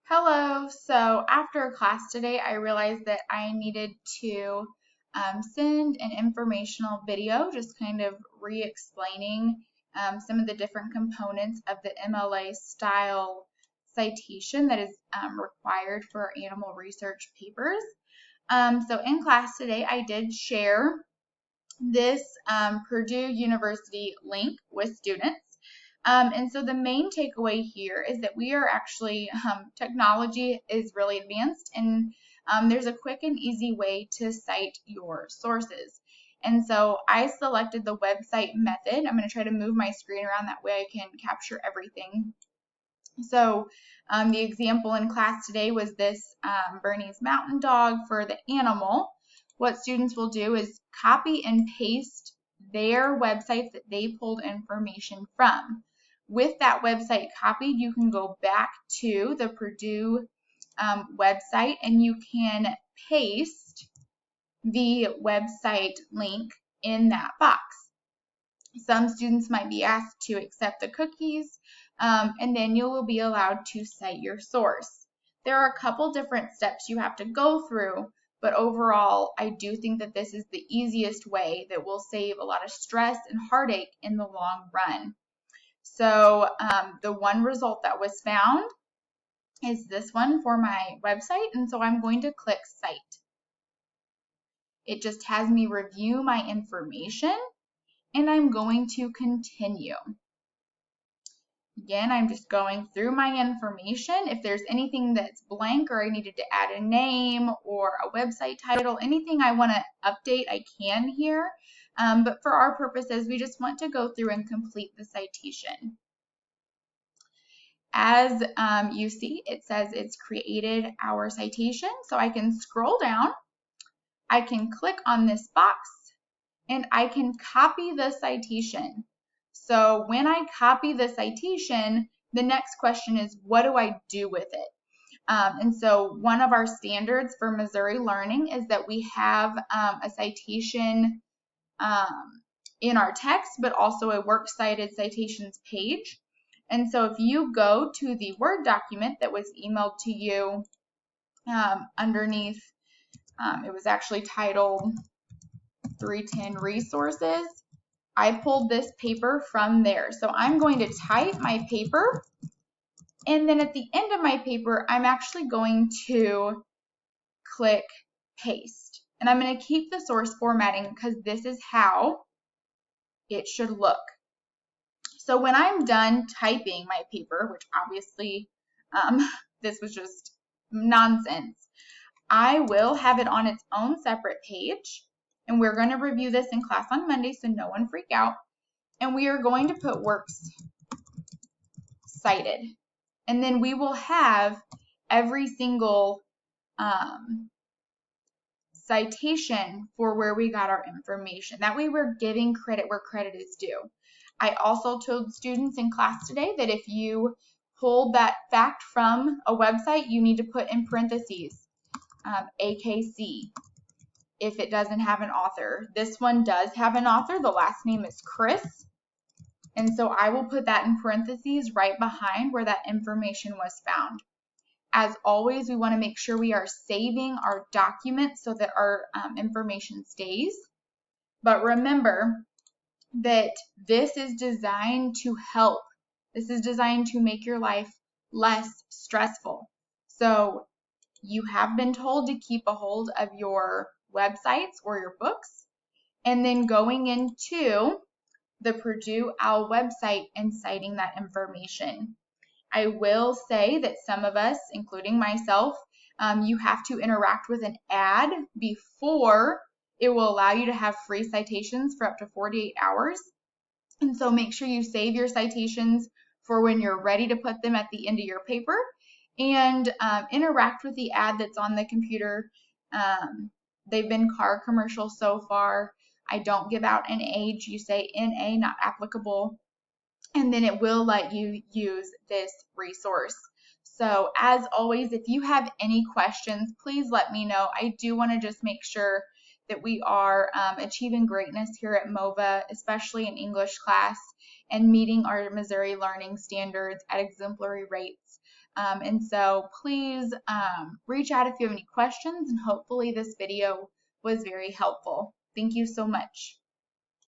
Hello. So after class today, I realized that I needed to send an informational video, just kind of re-explaining some of the different components of the MLA style citation that is required for animal research papers. So in class today, I did share this Purdue University link with students. And so the main takeaway here is that we are actually, technology is really advanced, and there's a quick and easy way to cite your sources. And so I selected the website method. I'm going to try to move my screen around, that way I can capture everything. So the example in class today was this Bernese Mountain Dog for the animal. What students will do is copy and paste their websites that they pulled information from. With that website copied, you can go back to the Purdue website and you can paste the website link in that box. Some students might be asked to accept the cookies, and then you will be allowed to cite your source. There are a couple different steps you have to go through, but overall, I do think that this is the easiest way that will save a lot of stress and heartache in the long run. So the one result that was found is this one for my website, and so I'm going to click Cite. It just has me review my information, and I'm going to continue. Again, I'm just going through my information. If there's anything that's blank or I needed to add a name or a website title, anything I want to update, I can here. But for our purposes, we just want to go through and complete the citation. As you see, it says it's created our citation. So I can scroll down, I can click on this box, and I can copy the citation. So when I copy the citation, the next question is, what do I do with it? And so one of our standards for Missouri Learning is that we have a citation in our text, but also a works cited citations page. And so if you go to the Word document that was emailed to you underneath, it was actually titled 310 Resources. I pulled this paper from there. So I'm going to type my paper, and then at the end of my paper, I'm actually going to click paste. And I'm going to keep the source formatting because this is how it should look. So when I'm done typing my paper, which obviously this was just nonsense, I will have it on its own separate page. And we're going to review this in class on Monday, so no one freak out. And we are going to put works cited. And then we will have every single citation for where we got our information. That way we're giving credit where credit is due. I also told students in class today that if you pulled that fact from a website, you need to put in parentheses AKC. If it doesn't have an author. This one does have an author. The last name is Chris. And so I will put that in parentheses right behind where that information was found. As always, we want to make sure we are saving our documents so that our information stays. But remember that this is designed to help. This is designed to make your life less stressful. So you have been told to keep a hold of your websites or your books, and then going into the Purdue OWL website and citing that information. I will say that some of us, including myself, you have to interact with an ad before it will allow you to have free citations for up to 48 hours. And so make sure you save your citations for when you're ready to put them at the end of your paper, and interact with the ad that's on the computer. They've been car commercials so far. I don't give out an age. You say NA, not applicable, and then it will let you use this resource. So as always, if you have any questions, please let me know. I do want to just make sure that we are achieving greatness here at MOVA, especially in English class, and meeting our Missouri learning standards at exemplary rates. And so please reach out if you have any questions, and hopefully this video was very helpful. Thank you so much.